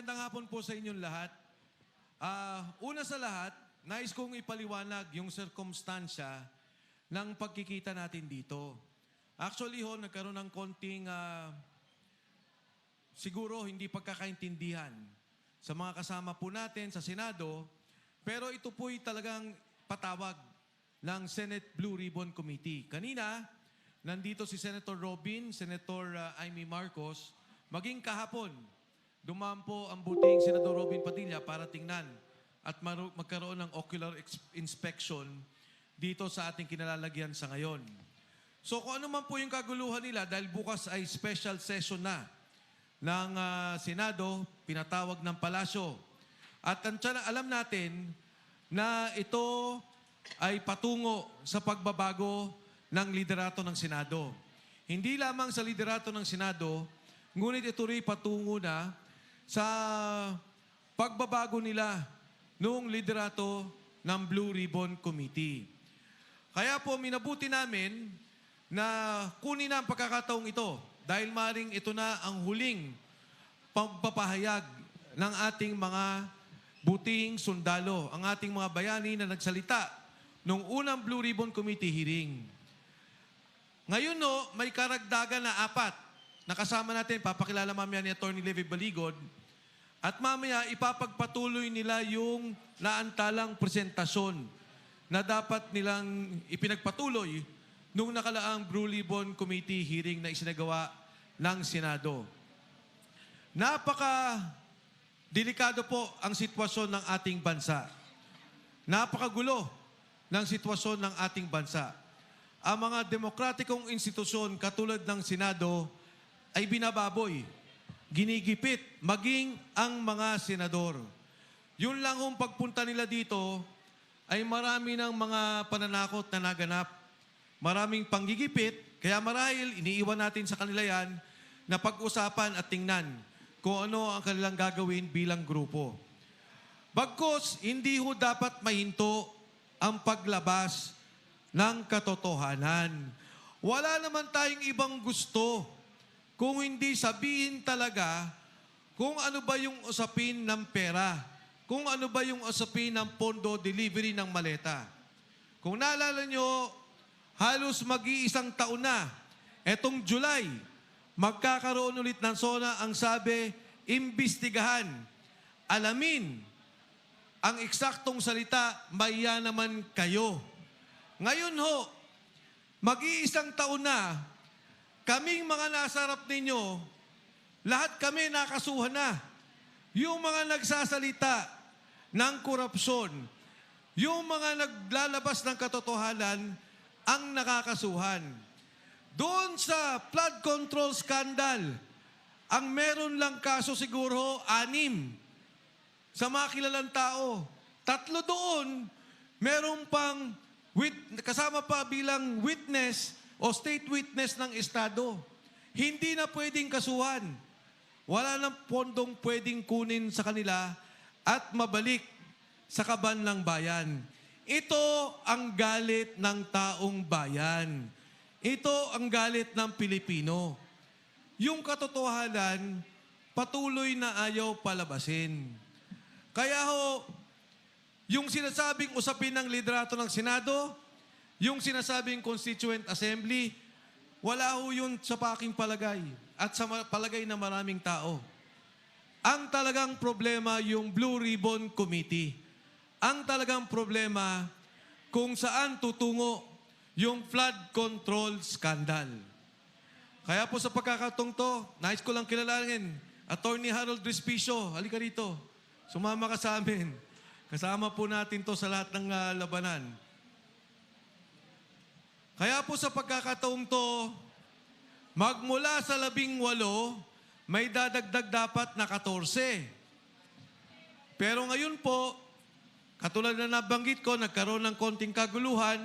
Magandang hapon po sa inyong lahat. Una sa lahat, nais kong ipaliwanag yung sirkumstansya ng pagkikita natin dito. Actually ho, nagkaroon ng konting siguro hindi pagkakaintindihan sa mga kasama po natin sa Senado, pero ito po'y talagang patawag ng Senate Blue Ribbon Committee. Kanina, nandito si Senator Robin, Senator Amy Marcos, maging kahapon, dumampo ang buting Senador Robin Padilla para tingnan at magkaroon ng ocular inspection dito sa ating kinalalagyan sa ngayon. So kung ano man po yung kaguluhan nila, dahil bukas ay special session na ng Senado, pinatawag ng Palasyo. At alam natin na ito ay patungo sa pagbabago ng liderato ng Senado. Hindi lamang sa liderato ng Senado, ngunit ito rin patungo na sa pagbabago nila noong liderato ng Blue Ribbon Committee. Kaya po minabuti namin na kunin na ang pagkakataong ito dahil maring ito na ang huling pagpapahayag ng ating mga buting sundalo, ang ating mga bayani na nagsalita noong unang Blue Ribbon Committee hearing. Ngayon no, may karagdagan na 4 na kasama natin, papakilala mamaya ni Atty. Levi Baligod, at mamaya ipapagpatuloy nila yung naantalang presentasyon na dapat nilang ipinagpatuloy nung nakalaang Blue Ribbon Committee hearing na isinagawa ng Senado. Napaka-delikado po ang sitwasyon ng ating bansa. Napakagulo ng sitwasyon ng ating bansa. Ang mga demokratikong institusyon katulad ng Senado ay binababoy, ginigipit, maging ang mga senador. Yun lang kung pagpunta nila dito ay marami ng mga pananakot na naganap. Maraming panggigipit, kaya marahil iniiwan natin sa kanila yan na pag-usapan at tingnan kung ano ang kanilang gagawin bilang grupo. Bagkus, hindi ho dapat mahinto ang paglabas ng katotohanan. Wala naman tayong ibang gusto kung hindi sabihin talaga kung ano ba yung usapin ng pera, kung ano ba yung usapin ng pondo delivery ng maleta. Kung naalala nyo, halos mag-iisang taon na, etong July, magkakaroon ulit ng SONA ang sabi, imbestigahan, alamin, ang eksaktong salita, maya naman kayo. Ngayon ho, mag-iisang taon na, kaming mga nasa harap ninyo, lahat kami nakasuhan na. Yung mga nagsasalita ng korupsyon, yung mga naglalabas ng katotohanan, ang nakakasuhan. Doon sa flood control scandal, ang meron lang kaso siguro 6 sa mga kilalang tao. 3 doon, meron pang kasama pa bilang witness o state witness ng Estado. Hindi na pwedeng kasuhan. Wala nang pondong pwedeng kunin sa kanila at mabalik sa kaban ng bayan. Ito ang galit ng taong bayan. Ito ang galit ng Pilipino. Yung katotohanan, patuloy na ayaw palabasin. Kaya ho, yung sinasabing usapin ng liderato ng Senado, yung sinasabing Constituent Assembly, wala ho yun sa paking palagay at sa palagay ng maraming tao. Ang talagang problema yung Blue Ribbon Committee. Ang talagang problema kung saan tutungo yung flood control scandal. Kaya po sa pagkakataong to, nais ko lang kilalanin, Attorney Harold Respicio, halika rito. Sumama ka sa amin. Kasama po natin to sa lahat ng labanan. Kaya po sa pagkakataong to, magmula sa 18, may dadagdag dapat na 14. Pero ngayon po, katulad na nabanggit ko, nagkaroon ng konting kaguluhan.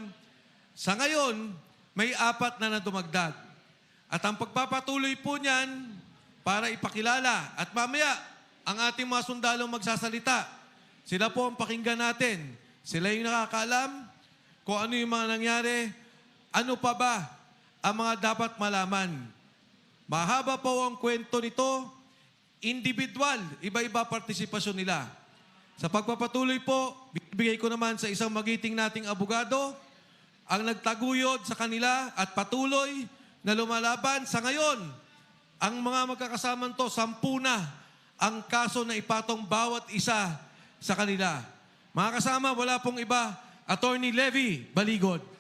Sa ngayon, may 4 na dumagdag. At ang pagpapatuloy po niyan, para ipakilala. At mamaya, ang ating mga sundalong magsasalita. Sila po ang pakinggan natin. Sila yung nakakaalam kung ano yung mga nangyari. Ano pa ba ang mga dapat malaman? Mahaba po ang kwento nito. individual, iba-iba partisipasyon nila. Sa pagpapatuloy po, bibigay ko naman sa isang magiting nating abogado ang nagtaguyod sa kanila at patuloy na lumalaban. Sa ngayon, ang mga magkakasamang to, 10 na ang kaso na ipatong bawat isa sa kanila. Mga kasama, wala pong iba, Attorney Levy Baligod.